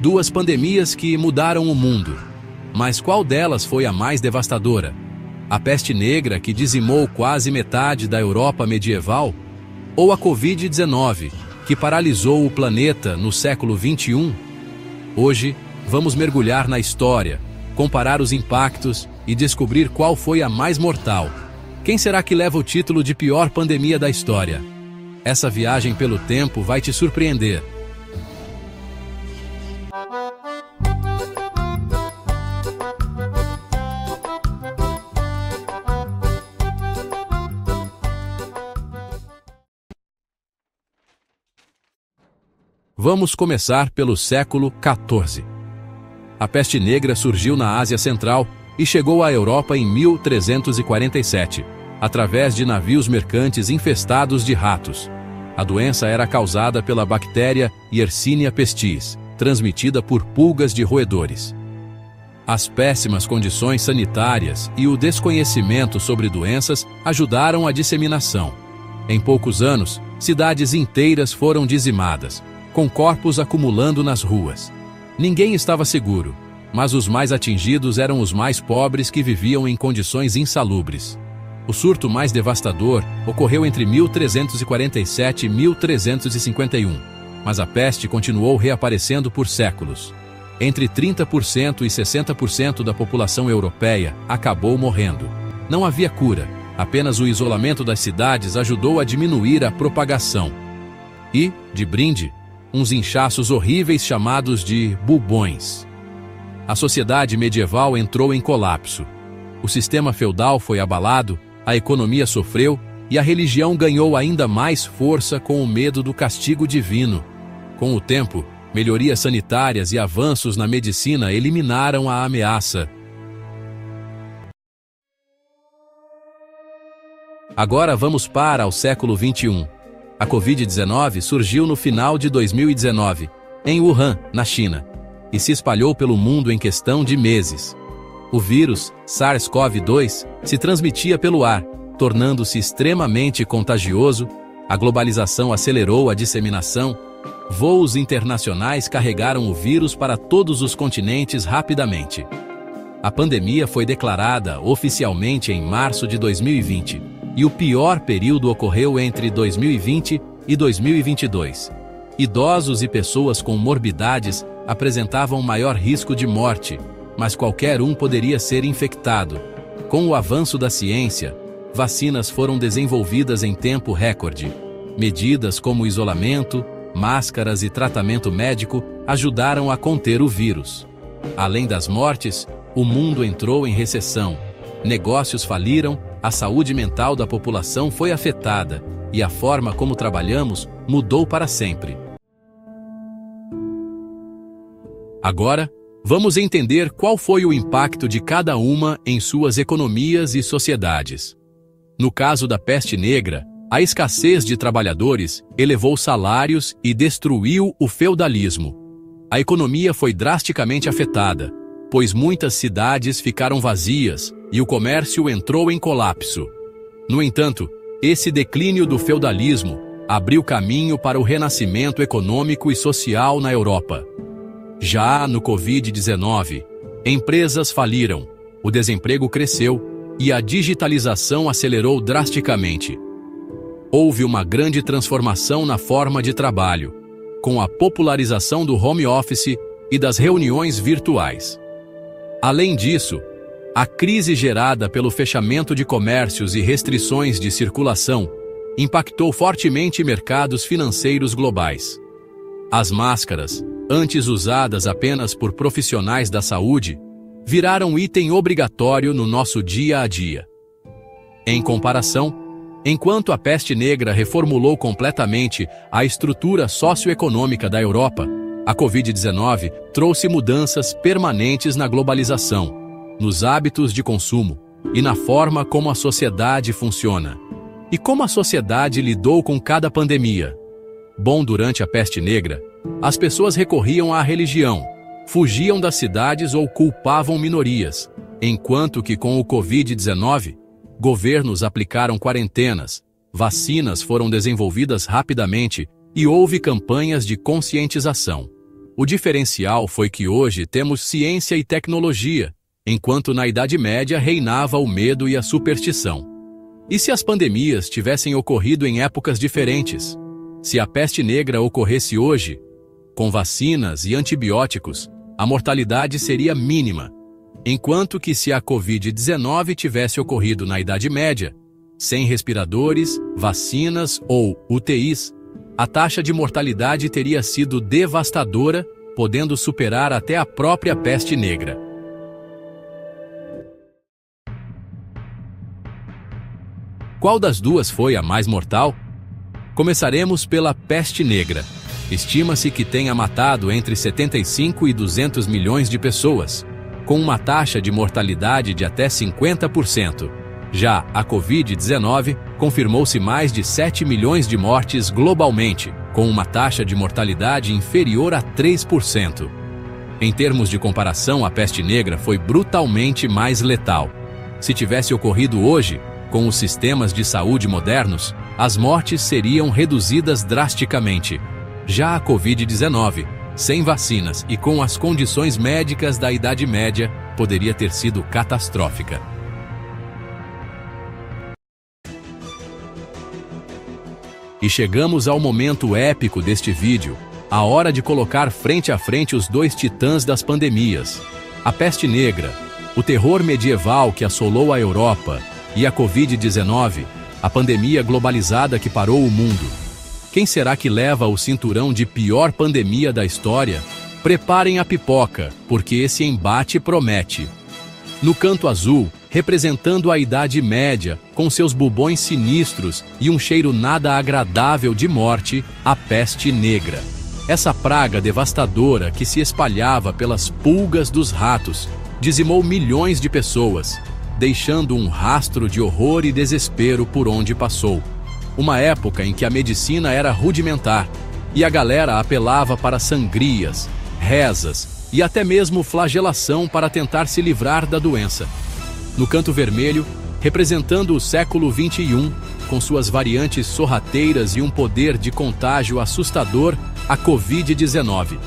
Duas pandemias que mudaram o mundo. Mas qual delas foi a mais devastadora? A peste negra, que dizimou quase metade da Europa medieval? Ou a Covid-19, que paralisou o planeta no século XXI? Hoje, vamos mergulhar na história, comparar os impactos e descobrir qual foi a mais mortal. Quem será que leva o título de pior pandemia da história? Essa viagem pelo tempo vai te surpreender. Vamos começar pelo século XIV. A peste negra surgiu na Ásia Central e chegou à Europa em 1347, através de navios mercantes infestados de ratos. A doença era causada pela bactéria Yersinia pestis, transmitida por pulgas de roedores. As péssimas condições sanitárias e o desconhecimento sobre doenças ajudaram a disseminação. Em poucos anos, cidades inteiras foram dizimadas, com corpos acumulando nas ruas. Ninguém estava seguro, mas os mais atingidos eram os mais pobres que viviam em condições insalubres. O surto mais devastador ocorreu entre 1347 e 1351, mas a peste continuou reaparecendo por séculos. Entre 30% e 60% da população europeia acabou morrendo. Não havia cura, apenas o isolamento das cidades ajudou a diminuir a propagação. E, de brinde, uns inchaços horríveis chamados de bubões. A sociedade medieval entrou em colapso. O sistema feudal foi abalado, a economia sofreu e a religião ganhou ainda mais força com o medo do castigo divino. Com o tempo, melhorias sanitárias e avanços na medicina eliminaram a ameaça. Agora vamos para o século XXI. A Covid-19 surgiu no final de 2019, em Wuhan, na China, e se espalhou pelo mundo em questão de meses. O vírus, SARS-CoV-2, se transmitia pelo ar, tornando-se extremamente contagioso. A globalização acelerou a disseminação. Voos internacionais carregaram o vírus para todos os continentes rapidamente. A pandemia foi declarada oficialmente em março de 2020. E o pior período ocorreu entre 2020 e 2022. Idosos e pessoas com morbidades apresentavam maior risco de morte, mas qualquer um poderia ser infectado. Com o avanço da ciência, vacinas foram desenvolvidas em tempo recorde. Medidas como isolamento, máscaras e tratamento médico ajudaram a conter o vírus. Além das mortes, o mundo entrou em recessão. Negócios faliram, a saúde mental da população foi afetada e a forma como trabalhamos mudou para sempre. Agora, vamos entender qual foi o impacto de cada uma em suas economias e sociedades. No caso da peste negra, a escassez de trabalhadores elevou salários e destruiu o feudalismo. A economia foi drasticamente afetada, pois muitas cidades ficaram vazias e o comércio entrou em colapso. No entanto, esse declínio do feudalismo abriu caminho para o renascimento econômico e social na Europa. Já no Covid-19, empresas faliram, o desemprego cresceu e a digitalização acelerou drasticamente. Houve uma grande transformação na forma de trabalho, com a popularização do home office e das reuniões virtuais. Além disso, a crise gerada pelo fechamento de comércios e restrições de circulação impactou fortemente mercados financeiros globais. As máscaras, antes usadas apenas por profissionais da saúde, viraram item obrigatório no nosso dia a dia. Em comparação, enquanto a peste negra reformulou completamente a estrutura socioeconômica da Europa, a Covid-19 trouxe mudanças permanentes na globalização, nos hábitos de consumo e na forma como a sociedade funciona. E como a sociedade lidou com cada pandemia? Bom, durante a peste negra, as pessoas recorriam à religião, fugiam das cidades ou culpavam minorias, enquanto que com o Covid-19, governos aplicaram quarentenas, vacinas foram desenvolvidas rapidamente e houve campanhas de conscientização. O diferencial foi que hoje temos ciência e tecnologia, enquanto na Idade Média reinava o medo e a superstição. E se as pandemias tivessem ocorrido em épocas diferentes? Se a peste negra ocorresse hoje, com vacinas e antibióticos, a mortalidade seria mínima, enquanto que se a Covid-19 tivesse ocorrido na Idade Média, sem respiradores, vacinas ou UTIs, a taxa de mortalidade teria sido devastadora, podendo superar até a própria peste negra. Qual das duas foi a mais mortal? Começaremos pela peste negra. Estima-se que tenha matado entre 75 e 200 milhões de pessoas, com uma taxa de mortalidade de até 50%. Já a Covid-19 confirmou-se mais de 7 milhões de mortes globalmente, com uma taxa de mortalidade inferior a 3%. Em termos de comparação, a peste negra foi brutalmente mais letal. Se tivesse ocorrido hoje, com os sistemas de saúde modernos, as mortes seriam reduzidas drasticamente. Já a Covid-19, sem vacinas e com as condições médicas da Idade Média, poderia ter sido catastrófica. E chegamos ao momento épico deste vídeo, a hora de colocar frente a frente os dois titãs das pandemias. A peste negra, o terror medieval que assolou a Europa, e a Covid-19, a pandemia globalizada que parou o mundo. Quem será que leva o cinturão de pior pandemia da história? Preparem a pipoca, porque esse embate promete. No canto azul, representando a Idade Média, com seus bubões sinistros e um cheiro nada agradável de morte, a peste negra. Essa praga devastadora que se espalhava pelas pulgas dos ratos, dizimou milhões de pessoas, deixando um rastro de horror e desespero por onde passou. Uma época em que a medicina era rudimentar e a galera apelava para sangrias, rezas e até mesmo flagelação para tentar se livrar da doença. No canto vermelho, representando o século XXI, com suas variantes sorrateiras e um poder de contágio assustador, a Covid-19.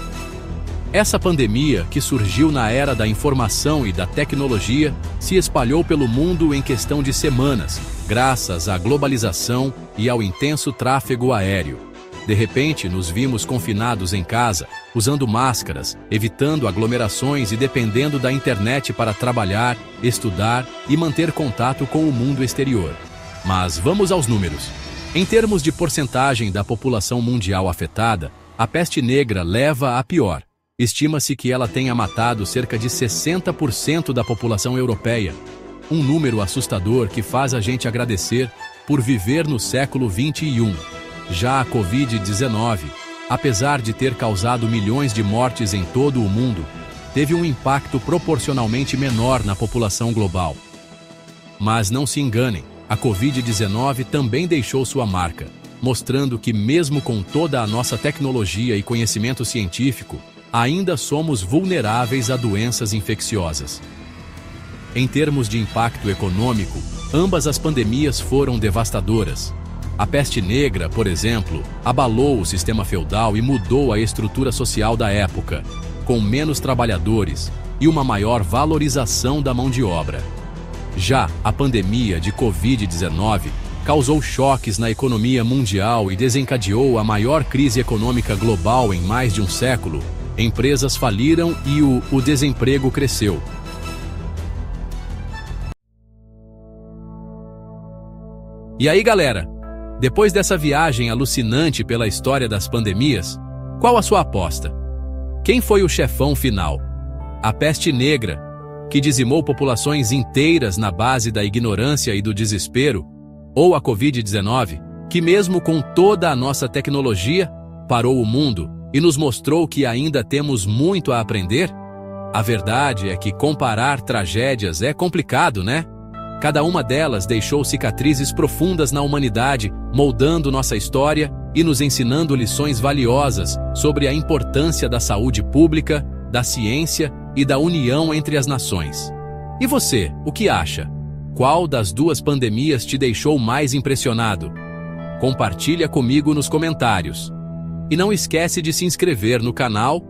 Essa pandemia, que surgiu na era da informação e da tecnologia, se espalhou pelo mundo em questão de semanas, graças à globalização e ao intenso tráfego aéreo. De repente, nos vimos confinados em casa, usando máscaras, evitando aglomerações e dependendo da internet para trabalhar, estudar e manter contato com o mundo exterior. Mas vamos aos números. Em termos de porcentagem da população mundial afetada, a peste negra leva a pior. Estima-se que ela tenha matado cerca de 60% da população europeia. Um número assustador que faz a gente agradecer por viver no século XXI. Já a Covid-19, apesar de ter causado milhões de mortes em todo o mundo, teve um impacto proporcionalmente menor na população global. Mas não se enganem, a Covid-19 também deixou sua marca, mostrando que mesmo com toda a nossa tecnologia e conhecimento científico, ainda somos vulneráveis a doenças infecciosas. Em termos de impacto econômico, ambas as pandemias foram devastadoras. A peste negra, por exemplo, abalou o sistema feudal e mudou a estrutura social da época, com menos trabalhadores e uma maior valorização da mão de obra. Já a pandemia de Covid-19 causou choques na economia mundial e desencadeou a maior crise econômica global em mais de um século. Empresas faliram e o desemprego cresceu. E aí, galera? Depois dessa viagem alucinante pela história das pandemias, qual a sua aposta? Quem foi o chefão final? A peste negra, que dizimou populações inteiras na base da ignorância e do desespero? Ou a Covid-19, que mesmo com toda a nossa tecnologia, parou o mundo e nos mostrou que ainda temos muito a aprender? A verdade é que comparar tragédias é complicado, né? Cada uma delas deixou cicatrizes profundas na humanidade, moldando nossa história e nos ensinando lições valiosas sobre a importância da saúde pública, da ciência e da união entre as nações. E você, o que acha? Qual das duas pandemias te deixou mais impressionado? Compartilha comigo nos comentários. E não esquece de se inscrever no canal,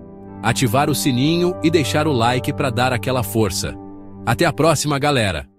ativar o sininho e deixar o like para dar aquela força. Até a próxima, galera!